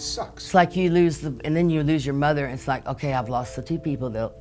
sucks. It's like you lose and then you lose your mother, and it's like, okay, I've lost the two people though.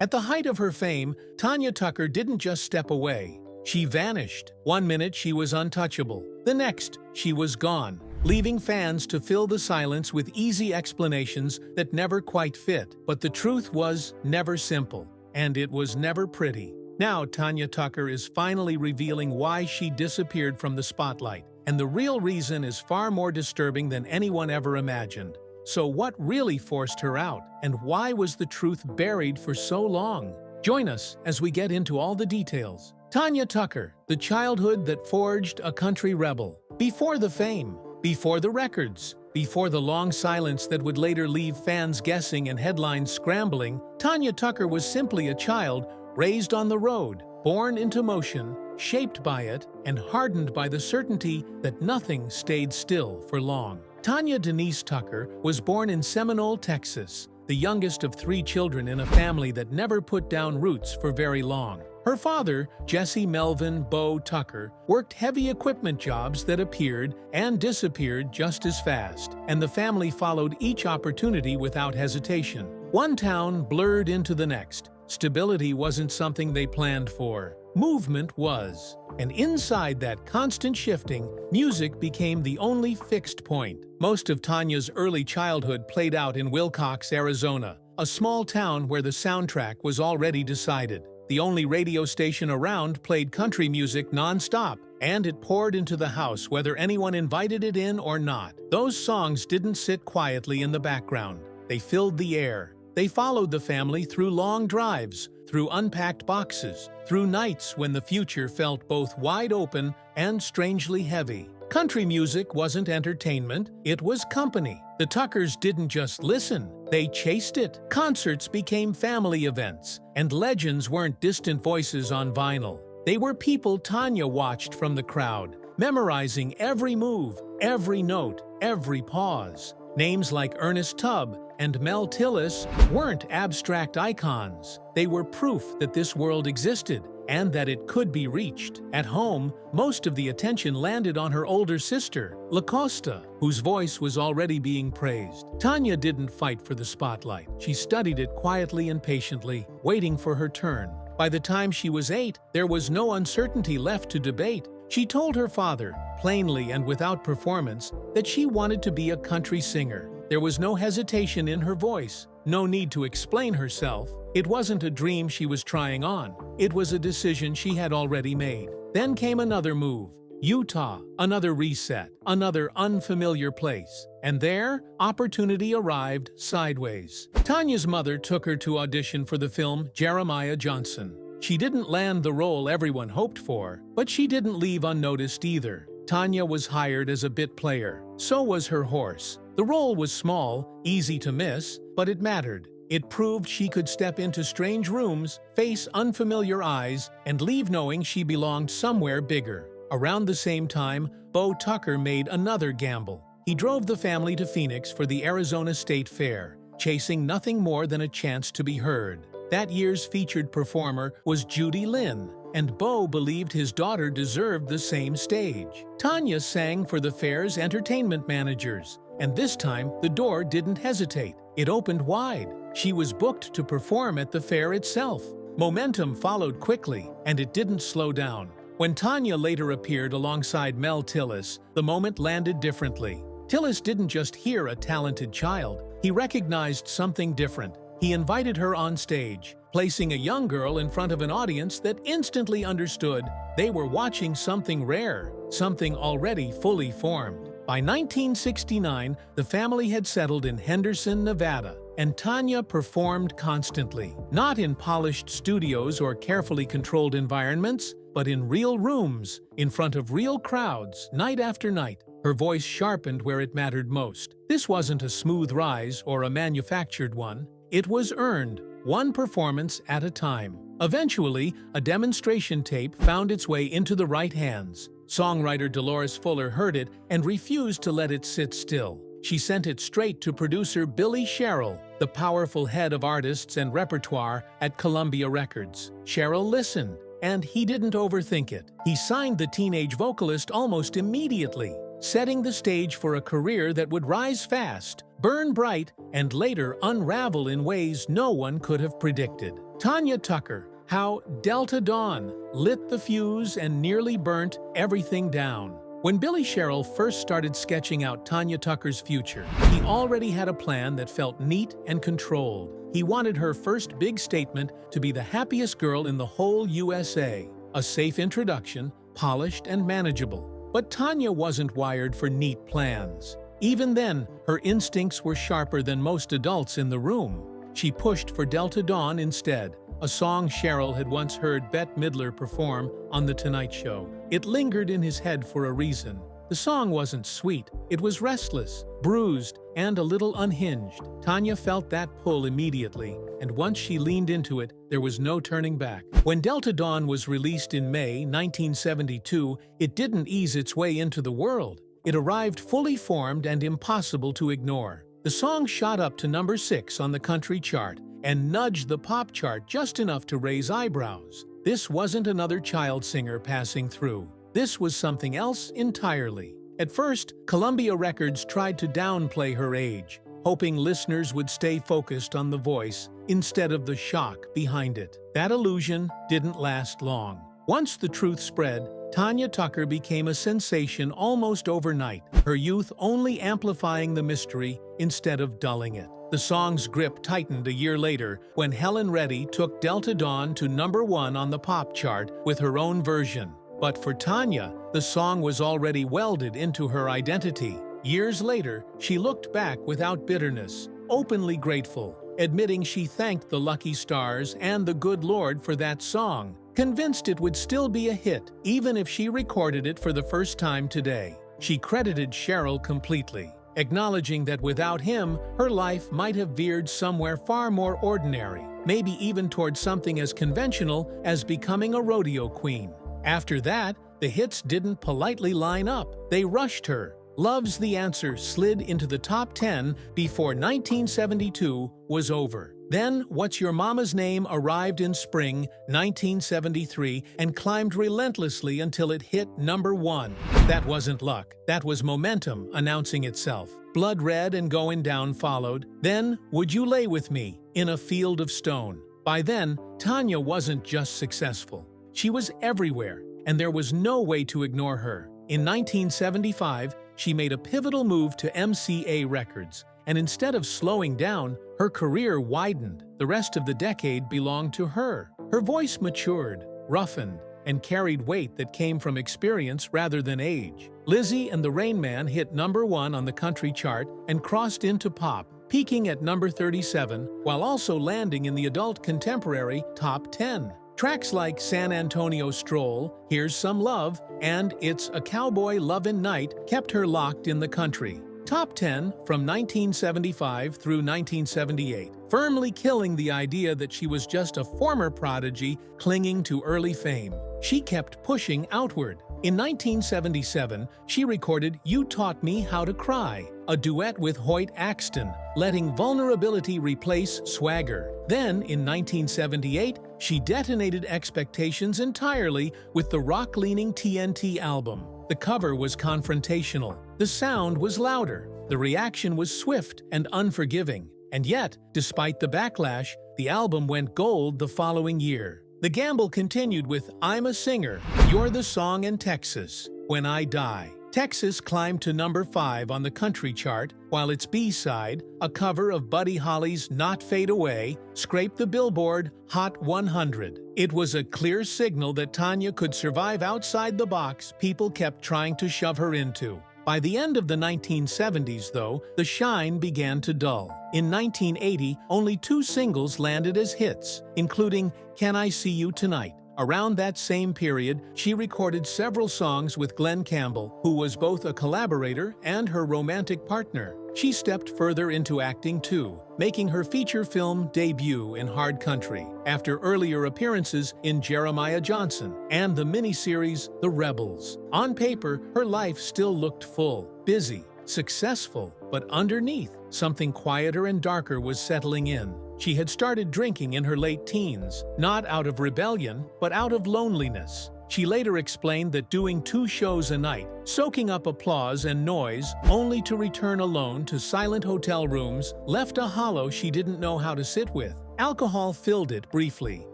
At the height of her fame, Tanya Tucker didn't just step away. She vanished. One minute she was untouchable. The next, she was gone, leaving fans to fill the silence with easy explanations that never quite fit. But the truth was never simple, and it was never pretty. Now Tanya Tucker is finally revealing why she disappeared from the spotlight, and the real reason is far more disturbing than anyone ever imagined. So what really forced her out, and why was the truth buried for so long? Join us as we get into all the details. Tanya Tucker, the childhood that forged a country rebel. Before the fame, before the records, before the long silence that would later leave fans guessing and headlines scrambling, Tanya Tucker was simply a child raised on the road, born into motion, shaped by it, and hardened by the certainty that nothing stayed still for long. Tanya Denise Tucker was born in Seminole, Texas, the youngest of 3 children in a family that never put down roots for very long. Her father, Jesse Melvin Bo Tucker, worked heavy equipment jobs that appeared and disappeared just as fast, and the family followed each opportunity without hesitation. One town blurred into the next. Stability wasn't something they planned for. Movement was. And inside that constant shifting, music became the only fixed point. Most of Tanya's early childhood played out in Wilcox, Arizona, a small town where the soundtrack was already decided. The only radio station around played country music non-stop, and it poured into the house whether anyone invited it in or not. Those songs didn't sit quietly in the background. They filled the air. They followed the family through long drives, through unpacked boxes, through nights when the future felt both wide open and strangely heavy. Country music wasn't entertainment, it was company. The Tuckers didn't just listen, they chased it. Concerts became family events, and legends weren't distant voices on vinyl. They were people Tanya watched from the crowd, memorizing every move, every note, every pause. Names like Ernest Tubb and Mel Tillis weren't abstract icons. They were proof that this world existed and that it could be reached. At home, most of the attention landed on her older sister, LaCosta, whose voice was already being praised. Tanya didn't fight for the spotlight. She studied it quietly and patiently, waiting for her turn. By the time she was 8, there was no uncertainty left to debate. She told her father, plainly and without performance, that she wanted to be a country singer. There was no hesitation in her voice, no need to explain herself. It wasn't a dream she was trying on. It was a decision she had already made. Then came another move. Utah, another reset, another unfamiliar place. And there, opportunity arrived sideways. Tanya's mother took her to audition for the film Jeremiah Johnson. She didn't land the role everyone hoped for, but she didn't leave unnoticed either. Tanya was hired as a bit player. So was her horse. The role was small, easy to miss, but it mattered. It proved she could step into strange rooms, face unfamiliar eyes, and leave knowing she belonged somewhere bigger. Around the same time, Bo Tucker made another gamble. He drove the family to Phoenix for the Arizona State Fair, chasing nothing more than a chance to be heard. That year's featured performer was Judy Lynn, and Bo believed his daughter deserved the same stage. Tanya sang for the fair's entertainment managers, and this time the door didn't hesitate. It opened wide. She was booked to perform at the fair itself. Momentum followed quickly, and it didn't slow down. When Tanya later appeared alongside Mel Tillis, the moment landed differently. Tillis didn't just hear a talented child, he recognized something different. He invited her on stage, placing a young girl in front of an audience that instantly understood they were watching something rare, something already fully formed. By 1969, the family had settled in Henderson, Nevada, and Tanya performed constantly. Not in polished studios or carefully controlled environments, but in real rooms, in front of real crowds, night after night. Her voice sharpened where it mattered most. This wasn't a smooth rise or a manufactured one. It was earned, one performance at a time. Eventually, a demonstration tape found its way into the right hands. Songwriter Dolores Fuller heard it and refused to let it sit still. She sent it straight to producer Billy Sherrill, the powerful head of artists and repertoire at Columbia Records. Sherrill listened, and he didn't overthink it. He signed the teenage vocalist almost immediately. setting the stage for a career that would rise fast, burn bright, and later unravel in ways no one could have predicted. Tanya Tucker, how Delta Dawn lit the fuse and nearly burnt everything down. When Billy Sherrill first started sketching out Tanya Tucker's future, he already had a plan that felt neat and controlled. He wanted her first big statement to be the happiest girl in the whole USA. A safe introduction, polished and manageable. But Tanya wasn't wired for neat plans. Even then, her instincts were sharper than most adults in the room. She pushed for Delta Dawn instead, a song Sherrill had once heard Bette Midler perform on The Tonight Show. It lingered in his head for a reason. The song wasn't sweet, it was restless, bruised, and a little unhinged. Tanya felt that pull immediately, and once she leaned into it, there was no turning back. When Delta Dawn was released in May 1972, it didn't ease its way into the world. It arrived fully formed and impossible to ignore. The song shot up to number 6 on the country chart and nudged the pop chart just enough to raise eyebrows. This wasn't another child singer passing through. This was something else entirely. At first, Columbia Records tried to downplay her age, hoping listeners would stay focused on the voice instead of the shock behind it. That illusion didn't last long. Once the truth spread, Tanya Tucker became a sensation almost overnight, her youth only amplifying the mystery instead of dulling it. The song's grip tightened a year later when Helen Reddy took Delta Dawn to number 1 on the pop chart with her own version. But for Tanya, the song was already welded into her identity. Years later, she looked back without bitterness, openly grateful, admitting she thanked the lucky stars and the good Lord for that song, convinced it would still be a hit even if she recorded it for the first time today. She credited Sherrill completely, acknowledging that without him, her life might have veered somewhere far more ordinary, maybe even towards something as conventional as becoming a rodeo queen. After that, the hits didn't politely line up, they rushed her. Love's the Answer slid into the top 10 before 1972 was over. Then What's Your Mama's Name arrived in spring 1973 and climbed relentlessly until it hit number 1. That wasn't luck, that was momentum announcing itself. Blood Red and Goin' Down followed, then Would You Lay With Me, In a Field of Stone. By then, Tanya wasn't just successful. She was everywhere, and there was no way to ignore her. In 1975, she made a pivotal move to MCA Records, and instead of slowing down, her career widened. The rest of the decade belonged to her. Her voice matured, roughened, and carried weight that came from experience rather than age. Lizzie and the Rain Man hit number 1 on the country chart and crossed into pop, peaking at number 37, while also landing in the adult contemporary top 10. Tracks like San Antonio Stroll, Here's Some Love, and It's a Cowboy Lovin' Night kept her locked in the country. Top 10 from 1975 through 1978, firmly killing the idea that she was just a former prodigy clinging to early fame. She kept pushing outward. In 1977, she recorded You Taught Me How to Cry, a duet with Hoyt Axton, letting vulnerability replace swagger. Then, in 1978, she detonated expectations entirely with the rock-leaning TNT album. The cover was confrontational, the sound was louder, the reaction was swift and unforgiving. And yet, despite the backlash, the album went gold the following year. The gamble continued with I'm a Singer, You're the Song, and Texas, When I Die. Texas climbed to number 5 on the country chart, while its B-side, a cover of Buddy Holly's Not Fade Away, scraped the Billboard Hot 100. It was a clear signal that Tanya could survive outside the box people kept trying to shove her into. By the end of the 1970s, though, the shine began to dull. In 1980, only 2 singles landed as hits, including Can I See You Tonight? Around that same period, she recorded several songs with Glenn Campbell, who was both a collaborator and her romantic partner. She stepped further into acting too, making her feature film debut in Hard Country, after earlier appearances in Jeremiah Johnson and the miniseries The Rebels. On paper, her life still looked full, busy, successful, but underneath, something quieter and darker was settling in. She had started drinking in her late teens, not out of rebellion, but out of loneliness. She later explained that doing 2 shows a night, soaking up applause and noise, only to return alone to silent hotel rooms, left a hollow she didn't know how to sit with. Alcohol filled it briefly,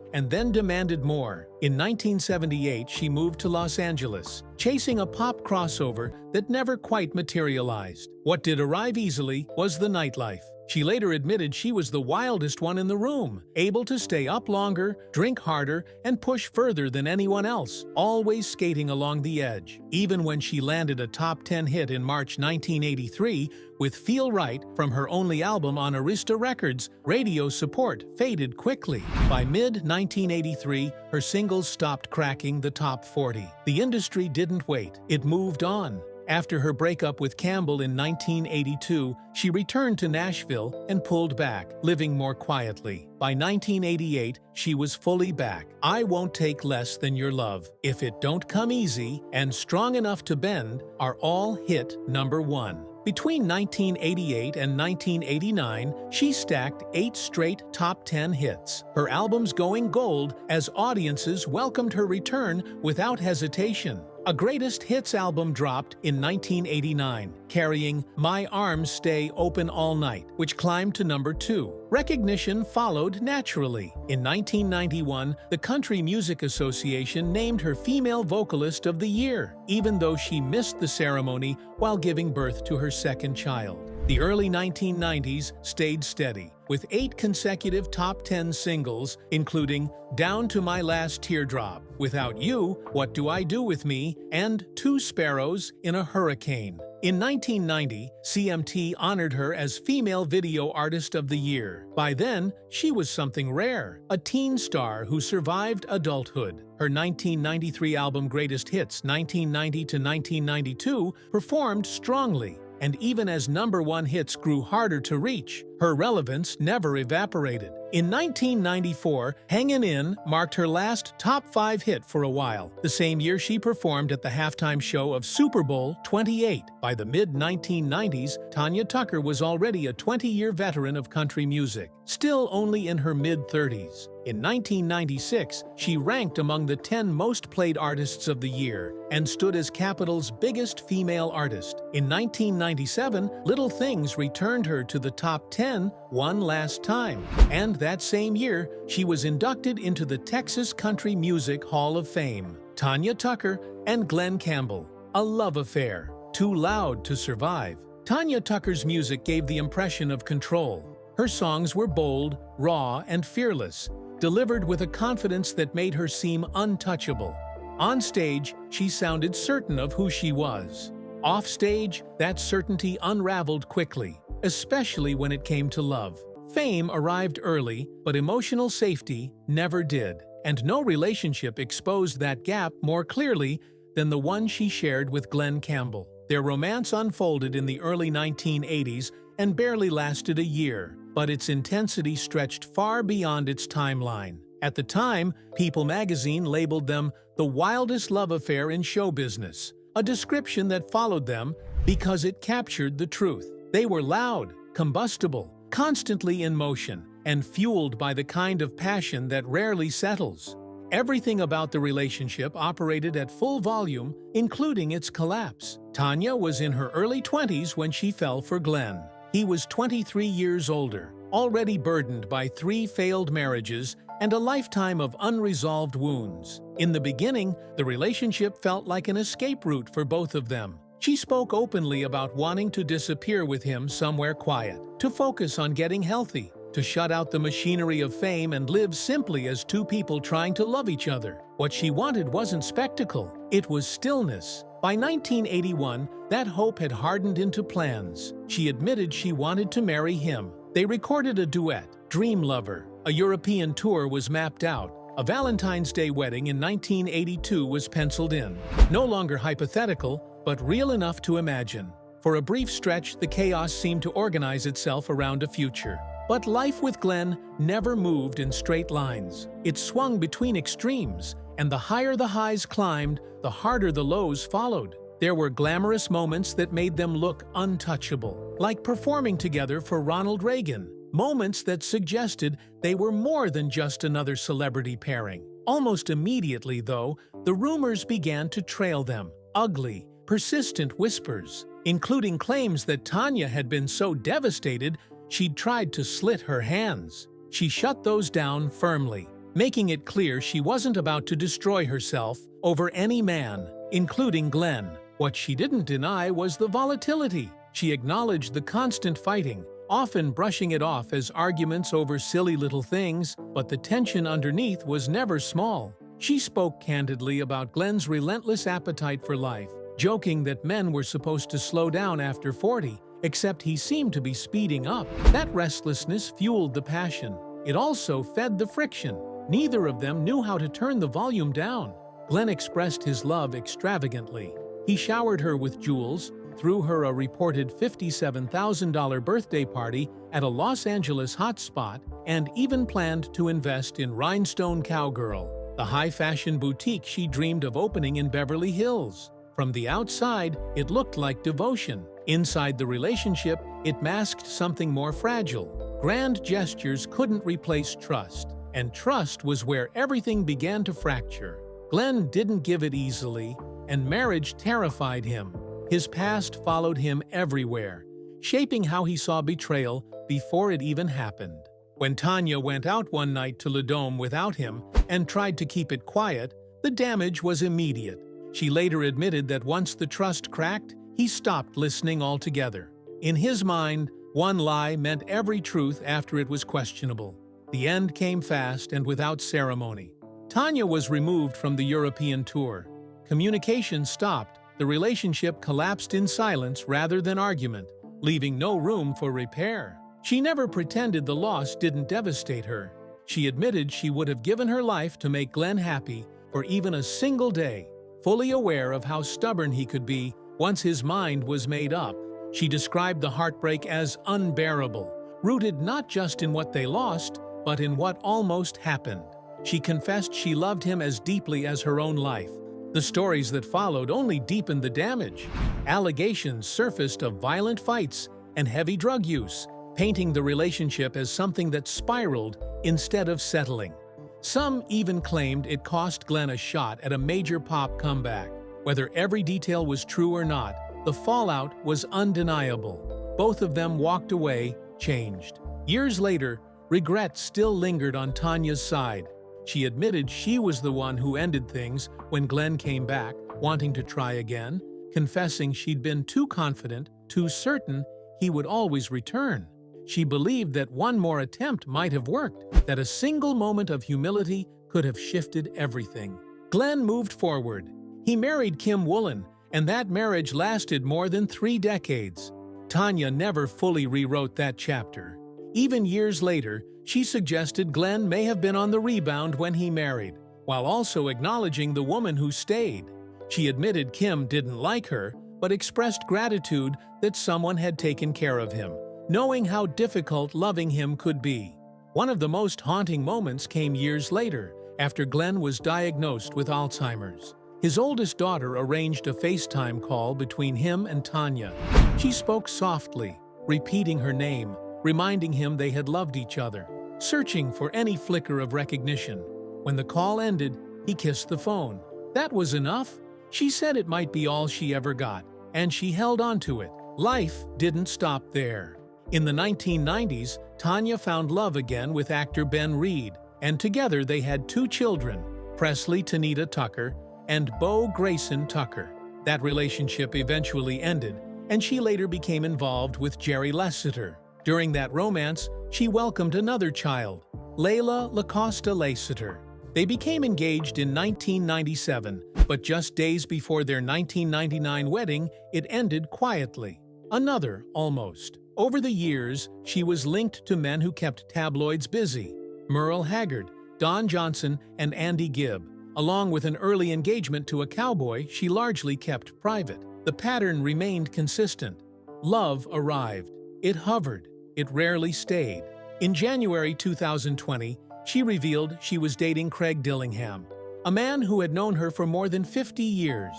and then demanded more. In 1978, she moved to Los Angeles, chasing a pop crossover that never quite materialized. What did arrive easily was the nightlife. She later admitted she was the wildest one in the room, able to stay up longer, drink harder, and push further than anyone else, always skating along the edge. Even when she landed a top 10 hit in March 1983 with Feel Right from her only album on Arista Records, radio support faded quickly. By mid-1983, her singles stopped cracking the top 40. The industry didn't wait. It moved on. After her breakup with Campbell in 1982, she returned to Nashville and pulled back, living more quietly. By 1988, she was fully back. I Won't Take Less Than Your Love, If It Don't Come Easy, and Strong Enough to Bend are all hit #1. Between 1988 and 1989, she stacked 8 straight top 10 hits, her albums going gold as audiences welcomed her return without hesitation. A greatest hits album dropped in 1989, carrying My Arms Stay Open All Night, which climbed to #2. Recognition followed naturally. In 1991, the Country Music Association named her Female Vocalist of the Year, even though she missed the ceremony while giving birth to her second child. The early 1990s stayed steady, with 8 consecutive top 10 singles, including Down to My Last Teardrop, Without You, What Do I Do With Me, and Two Sparrows in a Hurricane. In 1990, CMT honored her as Female Video Artist of the Year. By then, she was something rare, a teen star who survived adulthood. Her 1993 album Greatest Hits 1990 to 1992 performed strongly, and even as #1 hits grew harder to reach, her relevance never evaporated. In 1994, Hangin' In marked her last top 5 hit for a while, the same year she performed at the halftime show of Super Bowl 28. By the mid-1990s, Tanya Tucker was already a 20-year veteran of country music, still only in her mid-30s. In 1996, she ranked among the 10 most played artists of the year and stood as Capitol's biggest female artist. In 1997, Little Things returned her to the top 10 one last time. And that same year, she was inducted into the Texas Country Music Hall of Fame. Tanya Tucker and Glen Campbell, a love affair, too loud to survive. Tanya Tucker's music gave the impression of control. Her songs were bold, raw, and fearless, delivered with a confidence that made her seem untouchable. On stage, she sounded certain of who she was. Off stage, that certainty unraveled quickly, especially when it came to love. Fame arrived early, but emotional safety never did, and no relationship exposed that gap more clearly than the one she shared with Glen Campbell. Their romance unfolded in the early 1980s and barely lasted a year, but its intensity stretched far beyond its timeline. At the time, People magazine labeled them the wildest love affair in show business, a description that followed them because it captured the truth. They were loud, combustible, constantly in motion, and fueled by the kind of passion that rarely settles. Everything about the relationship operated at full volume, including its collapse. Tanya was in her early 20s when she fell for Glen. He was 23 years older, already burdened by 3 failed marriages and a lifetime of unresolved wounds. In the beginning, the relationship felt like an escape route for both of them. She spoke openly about wanting to disappear with him somewhere quiet, to focus on getting healthy, to shut out the machinery of fame and live simply as 2 people trying to love each other. What she wanted wasn't spectacle, it was stillness. By 1981, that hope had hardened into plans. She admitted she wanted to marry him. They recorded a duet, Dream Lover. A European tour was mapped out. A Valentine's Day wedding in 1982 was penciled in. No longer hypothetical, but real enough to imagine. For a brief stretch, the chaos seemed to organize itself around a future. But life with Glen never moved in straight lines. It swung between extremes, and the higher the highs climbed, the harder the lows followed. There were glamorous moments that made them look untouchable, like performing together for Ronald Reagan. Moments that suggested they were more than just another celebrity pairing. Almost immediately, though, the rumors began to trail them, ugly, persistent whispers, including claims that Tanya had been so devastated she'd tried to slit her hands. She shut those down firmly, making it clear she wasn't about to destroy herself over any man, including Glenn. What she didn't deny was the volatility. She acknowledged the constant fighting, often brushing it off as arguments over silly little things, but the tension underneath was never small. She spoke candidly about Glenn's relentless appetite for life, joking that men were supposed to slow down after 40, except he seemed to be speeding up. That restlessness fueled the passion. It also fed the friction. Neither of them knew how to turn the volume down. Glenn expressed his love extravagantly. He showered her with jewels, threw her a reported $57,000 birthday party at a Los Angeles hotspot, and even planned to invest in Rhinestone Cowgirl, the high-fashion boutique she dreamed of opening in Beverly Hills. From the outside, it looked like devotion. Inside the relationship, it masked something more fragile. Grand gestures couldn't replace trust, and trust was where everything began to fracture. Glenn didn't give it easily, and marriage terrified him. His past followed him everywhere, shaping how he saw betrayal before it even happened. When Tanya went out one night to Le Dome without him and tried to keep it quiet, the damage was immediate. She later admitted that once the trust cracked, he stopped listening altogether. In his mind, one lie meant every truth after it was questionable. The end came fast and without ceremony. Tanya was removed from the European tour. Communication stopped. The relationship collapsed in silence rather than argument, leaving no room for repair. She never pretended the loss didn't devastate her. She admitted she would have given her life to make Glenn happy for even a single day, fully aware of how stubborn he could be once his mind was made up. She described the heartbreak as unbearable, rooted not just in what they lost, but in what almost happened. She confessed she loved him as deeply as her own life. The stories that followed only deepened the damage. Allegations surfaced of violent fights and heavy drug use, painting the relationship as something that spiraled instead of settling. Some even claimed it cost Glenn a shot at a major pop comeback. Whether every detail was true or not, the fallout was undeniable. Both of them walked away, changed. Years later, regret still lingered on Tanya's side. She admitted she was the one who ended things when Glenn came back, wanting to try again, confessing she'd been too confident, too certain he would always return. She believed that one more attempt might have worked, that a single moment of humility could have shifted everything. Glenn moved forward. He married Kim Woolen, and that marriage lasted more than 3 decades. Tanya never fully rewrote that chapter. Even years later, she suggested Glenn may have been on the rebound when he married, while also acknowledging the woman who stayed. She admitted Kim didn't like her, but expressed gratitude that someone had taken care of him, knowing how difficult loving him could be. One of the most haunting moments came years later, after Glenn was diagnosed with Alzheimer's. His oldest daughter arranged a FaceTime call between him and Tanya. She spoke softly, repeating her name, reminding him they had loved each other, searching for any flicker of recognition. When the call ended, he kissed the phone. That was enough. She said it might be all she ever got, and she held on to it. Life didn't stop there. In the 1990s, Tanya found love again with actor Ben Reed, and together they had 2 children, Presley Tanya Tucker and Bo Grayson Tucker. That relationship eventually ended, and she later became involved with Jerry Lasseter. During that romance, she welcomed another child, Layla LaCosta Lasseter. They became engaged in 1997, but just days before their 1999 wedding, it ended quietly. Another, almost. Over the years, she was linked to men who kept tabloids busy: Merle Haggard, Don Johnson, and Andy Gibb. Along with an early engagement to a cowboy she largely kept private. The pattern remained consistent. Love arrived. It hovered. It rarely stayed. In January 2020, she revealed she was dating Craig Dillingham, a man who had known her for more than 50 years.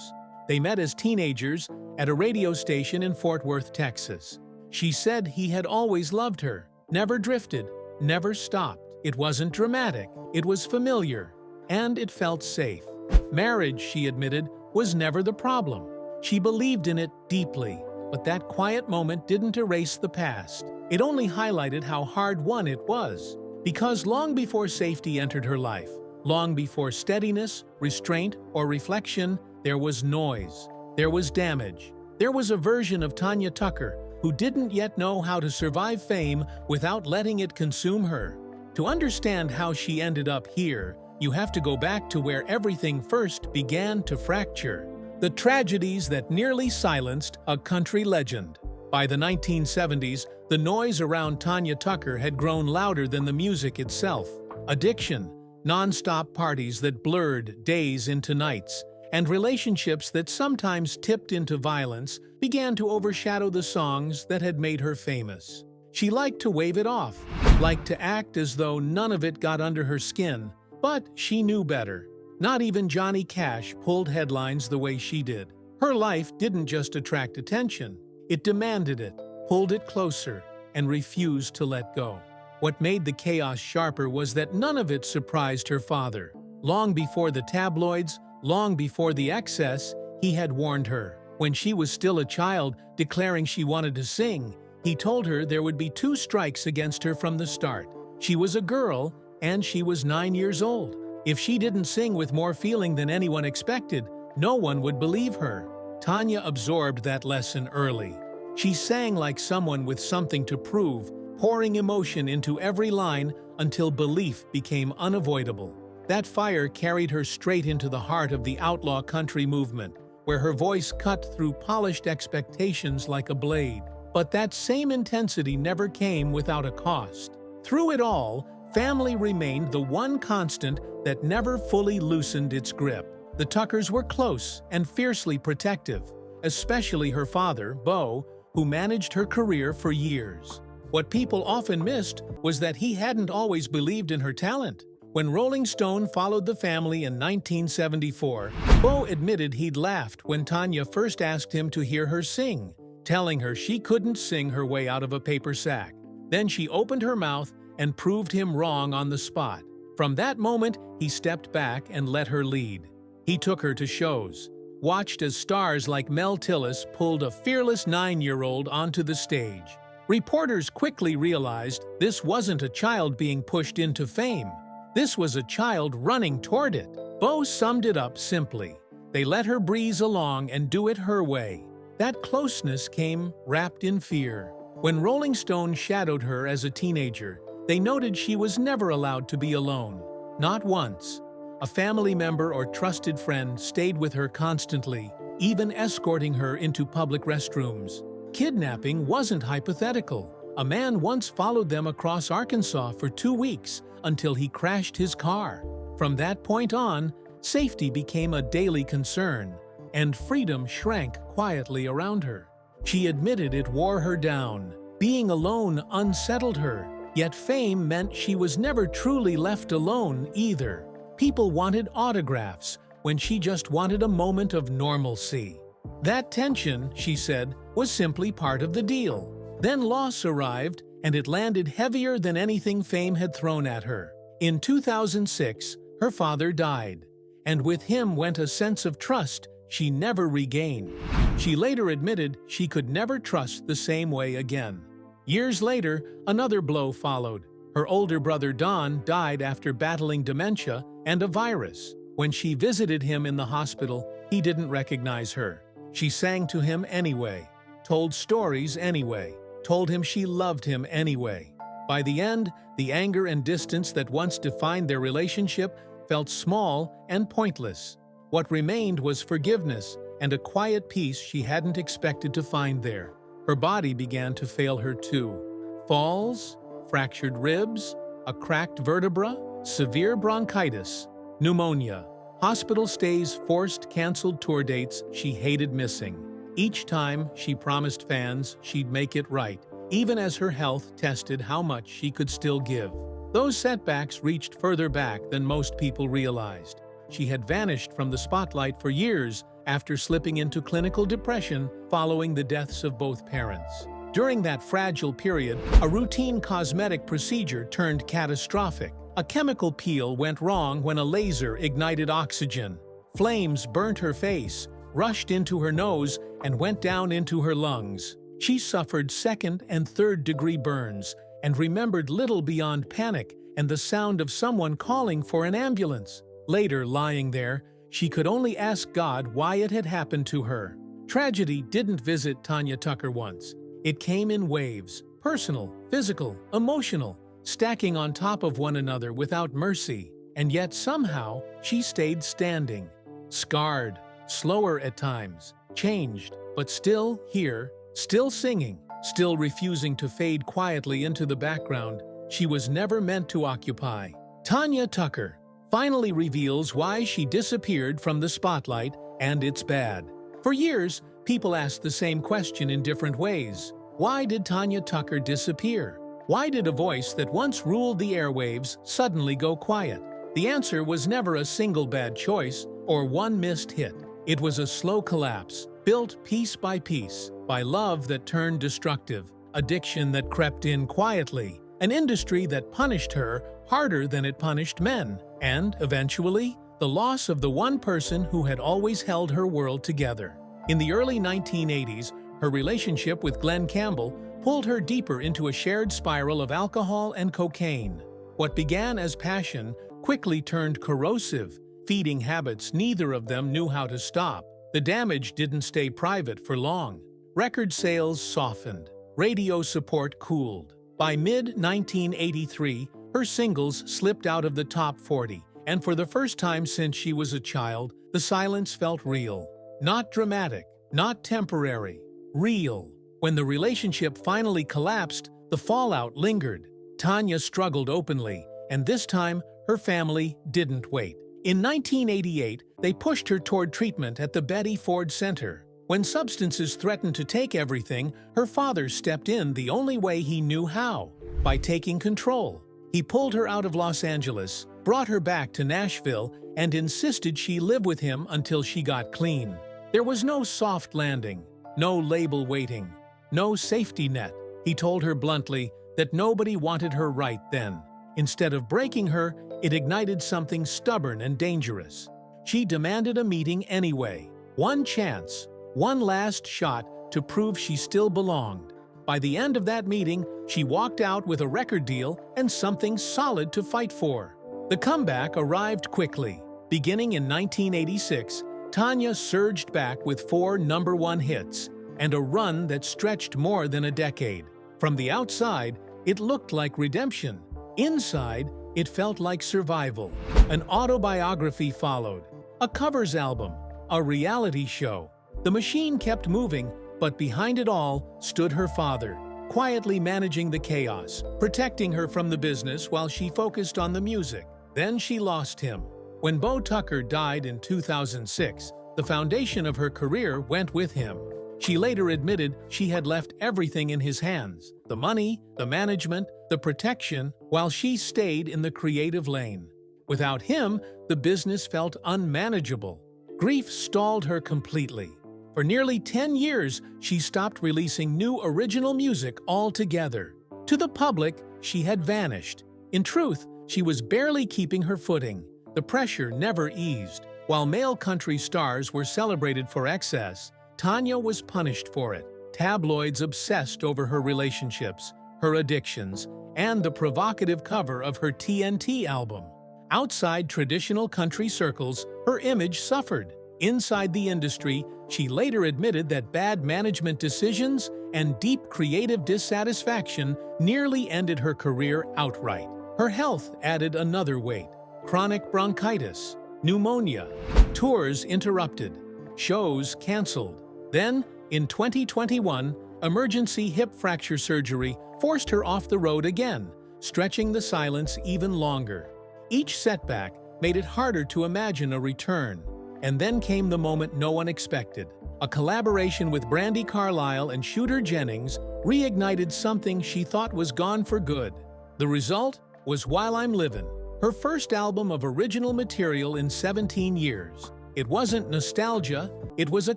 They met as teenagers at a radio station in Fort Worth, Texas. She said he had always loved her, never drifted, never stopped. It wasn't dramatic, it was familiar. and it felt safe. Marriage, she admitted, was never the problem. She believed in it deeply, but that quiet moment didn't erase the past. It only highlighted how hard-won it was. Because long before safety entered her life, long before steadiness, restraint, or reflection, there was noise. There was damage. There was a version of Tanya Tucker who didn't yet know how to survive fame without letting it consume her. To understand how she ended up here, you have to go back to where everything first began to fracture. The tragedies that nearly silenced a country legend. By the 1970s, the noise around Tanya Tucker had grown louder than the music itself. Addiction, non-stop parties that blurred days into nights, and relationships that sometimes tipped into violence began to overshadow the songs that had made her famous. She liked to wave it off, liked to act as though none of it got under her skin, but she knew better. Not even Johnny Cash pulled headlines the way she did. Her life didn't just attract attention, it demanded it, pulled it closer, and refused to let go. What made the chaos sharper was that none of it surprised her father. Long before the tabloids, long before the excess, he had warned her. When she was still a child, declaring she wanted to sing, he told her there would be 2 strikes against her from the start. She was a girl, and she was 9 years old. If she didn't sing with more feeling than anyone expected, no one would believe her. Tanya absorbed that lesson early. She sang like someone with something to prove, pouring emotion into every line until belief became unavoidable. That fire carried her straight into the heart of the outlaw country movement, where her voice cut through polished expectations like a blade. But that same intensity never came without a cost. Through it all, family remained the one constant that never fully loosened its grip. The Tuckers were close and fiercely protective, especially her father, Bo, who managed her career for years. What people often missed was that he hadn't always believed in her talent. When Rolling Stone followed the family in 1974, Bo admitted he'd laughed when Tanya first asked him to hear her sing, telling her she couldn't sing her way out of a paper sack. Then she opened her mouth and proved him wrong on the spot. From that moment, he stepped back and let her lead. He took her to shows, watched as stars like Mel Tillis pulled a fearless 9-year-old onto the stage. Reporters quickly realized this wasn't a child being pushed into fame. This was a child running toward it. Bo summed it up simply. They let her breeze along and do it her way. That closeness came wrapped in fear. When Rolling Stone shadowed her as a teenager, they noted she was never allowed to be alone. Not once. A family member or trusted friend stayed with her constantly, even escorting her into public restrooms. Kidnapping wasn't hypothetical. A man once followed them across Arkansas for 2 weeks until he crashed his car. From that point on, safety became a daily concern, and freedom shrank quietly around her. She admitted it wore her down. Being alone unsettled her, yet fame meant she was never truly left alone either. People wanted autographs when she just wanted a moment of normalcy. That tension, she said, was simply part of the deal. Then loss arrived, and it landed heavier than anything fame had thrown at her. In 2006, her father died, and with him went a sense of trust she never regained. She later admitted she could never trust the same way again. Years later, another blow followed. Her older brother Don died after battling dementia and a virus. When she visited him in the hospital, he didn't recognize her. She sang to him anyway, told stories anyway, told him she loved him anyway. By the end, the anger and distance that once defined their relationship felt small and pointless. What remained was forgiveness and a quiet peace she hadn't expected to find there. Her body began to fail her too. Falls, fractured ribs, a cracked vertebra, severe bronchitis, pneumonia, hospital stays, forced canceled tour dates she hated missing. Each time, she promised fans she'd make it right, even as her health tested how much she could still give. Those setbacks reached further back than most people realized. She had vanished from the spotlight for years after slipping into clinical depression following the deaths of both parents. During that fragile period, a routine cosmetic procedure turned catastrophic. A chemical peel went wrong when a laser ignited oxygen. Flames burnt her face, rushed into her nose, and went down into her lungs. She suffered second and third-degree burns and remembered little beyond panic and the sound of someone calling for an ambulance. Later, lying there, she could only ask God why it had happened to her. Tragedy didn't visit Tanya Tucker once. It came in waves, personal, physical, emotional, stacking on top of one another without mercy. And yet somehow, she stayed standing. Scarred, slower at times, changed, but still here, still singing, still refusing to fade quietly into the background she was never meant to occupy. Tanya Tucker finally reveals why she disappeared from the spotlight, and it's bad. For years, people asked the same question in different ways. Why did Tanya Tucker disappear? Why did a voice that once ruled the airwaves suddenly go quiet? The answer was never a single bad choice or one missed hit. It was a slow collapse, built piece by piece, by love that turned destructive, addiction that crept in quietly, an industry that punished her harder than it punished men, and, eventually, the loss of the one person who had always held her world together. In the early 1980s, her relationship with Glenn Campbell pulled her deeper into a shared spiral of alcohol and cocaine. What began as passion quickly turned corrosive, feeding habits neither of them knew how to stop. The damage didn't stay private for long. Record sales softened. Radio support cooled. By mid-1983, her singles slipped out of the top 40, and for the first time since she was a child, the silence felt real. Not dramatic, not temporary, real. When the relationship finally collapsed, the fallout lingered. Tanya struggled openly, and this time, her family didn't wait. In 1988, they pushed her toward treatment at the Betty Ford Center. When substances threatened to take everything, her father stepped in the only way he knew how, by taking control. He pulled her out of Los Angeles, brought her back to Nashville, and insisted she live with him until she got clean. There was no soft landing, no label waiting, no safety net. He told her bluntly that nobody wanted her right then. Instead of breaking her, it ignited something stubborn and dangerous. She demanded a meeting anyway. One chance, one last shot to prove she still belonged. By the end of that meeting, she walked out with a record deal and something solid to fight for. The comeback arrived quickly. Beginning in 1986, Tanya surged back with 4 #1 hits and a run that stretched more than a decade. From the outside, it looked like redemption. Inside, it felt like survival. An autobiography followed, a covers album, a reality show. The machine kept moving, but behind it all stood her father, quietly managing the chaos, protecting her from the business while she focused on the music. Then she lost him. When Bo Tucker died in 2006, the foundation of her career went with him. She later admitted she had left everything in his hands, the money, the management, the protection, while she stayed in the creative lane. Without him, the business felt unmanageable. Grief stalled her completely. For nearly 10 years, she stopped releasing new original music altogether. To the public, she had vanished. In truth, she was barely keeping her footing. The pressure never eased. While male country stars were celebrated for excess, Tanya was punished for it. Tabloids obsessed over her relationships, her addictions, and the provocative cover of her TNT album. Outside traditional country circles, her image suffered. Inside the industry, she later admitted that bad management decisions and deep creative dissatisfaction nearly ended her career outright. Her health added another weight: chronic bronchitis, pneumonia, tours interrupted, shows canceled. Then, in 2021, emergency hip fracture surgery forced her off the road again, stretching the silence even longer. Each setback made it harder to imagine a return. And then came the moment no one expected. A collaboration with Brandi Carlile and Shooter Jennings reignited something she thought was gone for good. The result was While I'm Livin', her first album of original material in 17 years. It wasn't nostalgia, it was a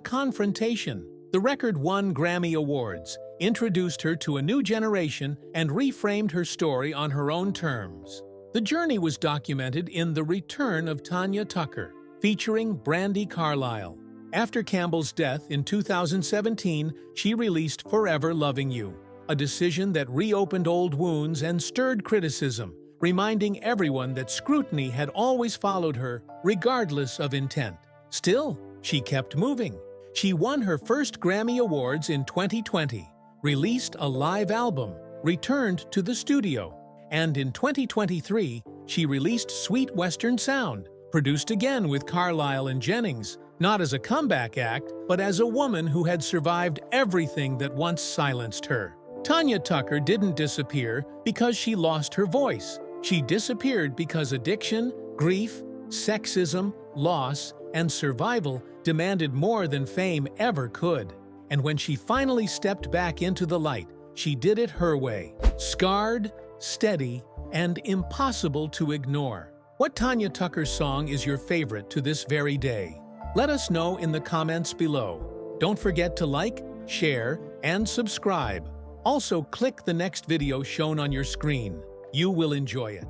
confrontation. The record won Grammy Awards, introduced her to a new generation, and reframed her story on her own terms. The journey was documented in The Return of Tanya Tucker, featuring Brandi Carlile. After Campbell's death in 2017, she released Forever Loving You, a decision that reopened old wounds and stirred criticism, reminding everyone that scrutiny had always followed her, regardless of intent. Still, she kept moving. She won her first Grammy Awards in 2020, released a live album, returned to the studio, and in 2023, she released Sweet Western Sound, produced again with Carlile and Jennings, not as a comeback act, but as a woman who had survived everything that once silenced her. Tanya Tucker didn't disappear because she lost her voice. She disappeared because addiction, grief, sexism, loss, and survival demanded more than fame ever could. And when she finally stepped back into the light, she did it her way. Scarred, steady, and impossible to ignore. What Tanya Tucker song is your favorite to this very day? Let us know in the comments below. Don't forget to like, share, and subscribe. Also, click the next video shown on your screen. You will enjoy it.